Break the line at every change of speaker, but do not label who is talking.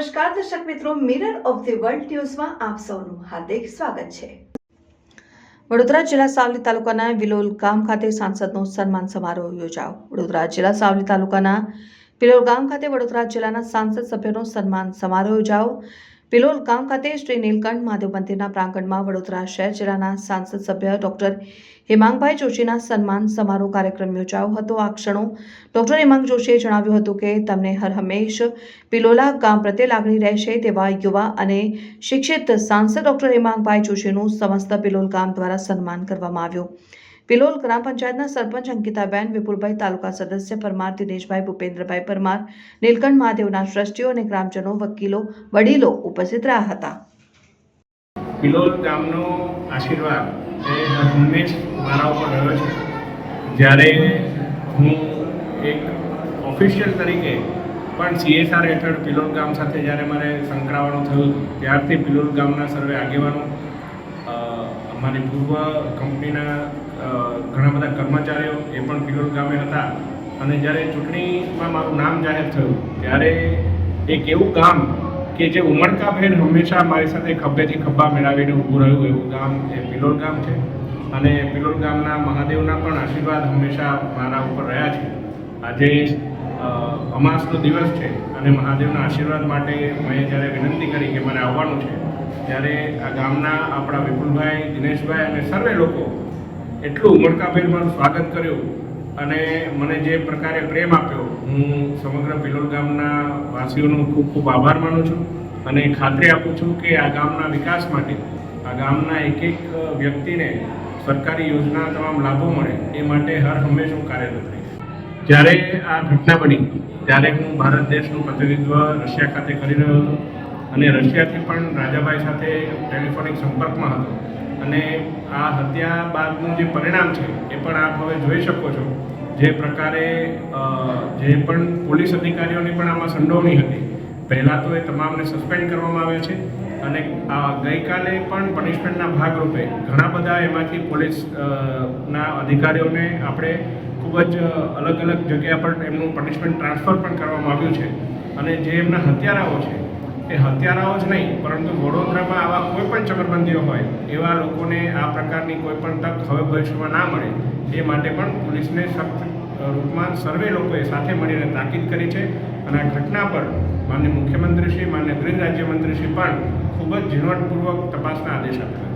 નમસ્કાર દર્શક મિત્રો, મિરર ઓફ ધી વર્લ્ડ ન્યૂઝમાં આપ સૌનું હાર્દિક સ્વાગત છે। વડોદરા જિલ્લા સાવલી તાલુકાના વિલોલ ગામ ખાતે સાંસદનો સન્માન સમારોહ યોજાયો। વડોદરા જિલ્લા સાવલી તાલુકાના વિલોલ ગામ ખાતે વડોદરા જિલ્લાના સાંસદ સભ્યોનો સન્માન સમારોહ યોજાયો। વિલોલ ગામ ખાતે શ્રી નીલકંઠ મહાદેવ મંદિરના પ્રાંગણમાં વડોદરા શહેર જિલ્લાના સાંસદ સભ્ય ડોક્ટર હેમાંગભાઈ જોશીના સન્માન સમારોહ કાર્યક્રમ યોજાયો હતો। આ ક્ષણો ડોક્ટર હેમાંગ જોશીએ જણાવ્યું હતું કે તમને હર હંમેશ પિલોલા ગામ પ્રત્યે લાગણી રહેશે તેવા યુવા અને શિક્ષિત સાંસદ ડોક્ટર હેમાંગભાઈ જોશીનું સમસ્ત પિલોલ ગામ દ્વારા સન્માન કરવામાં આવ્યું। પિલોલ ગ્રામ પંચાયતના સરપંચ અંકિતાબેન, વિપુલભાઈ, તાલુકા સદસ્ય પરમાર દિનેશભાઈ, ભૂપેન્દ્રભાઈ પરમાર, નીલકંઠ મહાદેવના ટ્રસ્ટીઓ અને ગ્રામજનો, વકીલો, વડીલો ઉપસ્થિત રહ્યા હતા।
પિલોલ ગામનો આશીર્વાદ એ હંમેશ મારા ઉપર રહ્યો છે। જ્યારે હું એક ઓફિશિયલ તરીકે પણ CSR હેઠળ પિલોલ ગામ સાથે જ્યારે મારે સંકળાવાનું થયું ત્યારથી પિલોલ ગામના સર્વે આગેવાનો, અમારી પૂર્વ કંપનીના ઘણા બધા કર્મચારીઓ એ પણ પિલોલ ગામે હતા અને જ્યારે ચૂંટણીમાં મારું નામ જાહેર થયું ત્યારે એક એવું ગામ કે જે ઉમળકાભેર હંમેશા મારી સાથે ખભેથી ખભા મેળવીને ઊભું રહ્યું એવું ગામ એ પિલોલ ગામ છે અને પિલોલ ગામના મહાદેવના પણ આશીર્વાદ હંમેશા મારા ઉપર રહ્યા છે। આજે અમાસનો દિવસ છે અને મહાદેવના આશીર્વાદ માટે મેં જ્યારે વિનંતી કરી કે મારે આવવાનું છે ત્યારે આ ગામના આપણા વિપુલભાઈ, દિનેશભાઈ અને સર્વે લોકો એટલું ઉમળકાભેર મારું સ્વાગત કર્યું અને મને જે પ્રકારે પ્રેમ આપ્યો, હું સમગ્ર પિલોલ ગામના વાસીઓનો ખૂબ ખૂબ આભાર માનું છું અને ખાતરી આપું છું કે આ ગામના વિકાસ માટે, આ ગામના એક એક વ્યક્તિને સરકારી યોજના તમામ લાભો મળે એ માટે હર હંમેશ હું કાર્યરત રહીશ। જ્યારે આ ઘટના બની ત્યારે હું ભારત દેશનું પ્રતિનિધિત્વ રશિયા ખાતે કરી રહ્યો હતો અને રશિયાથી પણ રાજાભાઈ સાથે ટેલિફોનિક સંપર્કમાં હતો અને આ હત્યા બાદનું જે પરિણામ છે એ પણ આપ હવે જોઈ શકો છો। જે પ્રકારે જે પણ પોલીસ અધિકારીઓની પણ આમાં સંડોવણી હતી, પહેલાં તો એ તમામને સસ્પેન્ડ કરવામાં આવ્યા છે અને ગઈકાલે પણ પનિશમેન્ટના ભાગરૂપે ઘણા બધા એમાંથી પોલીસના અધિકારીઓને આપણે ખૂબ જ અલગ અલગ જગ્યા પર એમનું પનિશમેન્ટ ટ્રાન્સફર પણ કરવામાં આવ્યું છે અને જે એમના હત્યારાઓ છે એ હત્યારાઓ જ નહીં પરંતુ વડોદરામાં આવા કોઈ પણ ચમરબંધીઓ હોય એવા લોકોને આ પ્રકારની કોઈ પણ તક હવે ભવિષ્યમાં ના મળે એ માટે પણ પોલીસને સખ્ત રૂપમાં સર્વે લોકોએ સાથે મળીને તાકીદ કરી છે અને આ ઘટના પર માનનીય મુખ્યમંત્રીશ્રી, માનનીય ગૃહ રાજ્યમંત્રીશ્રી પણ ખૂબ જ ઝીણવટપૂર્વક તપાસના આદેશ આપ્યા।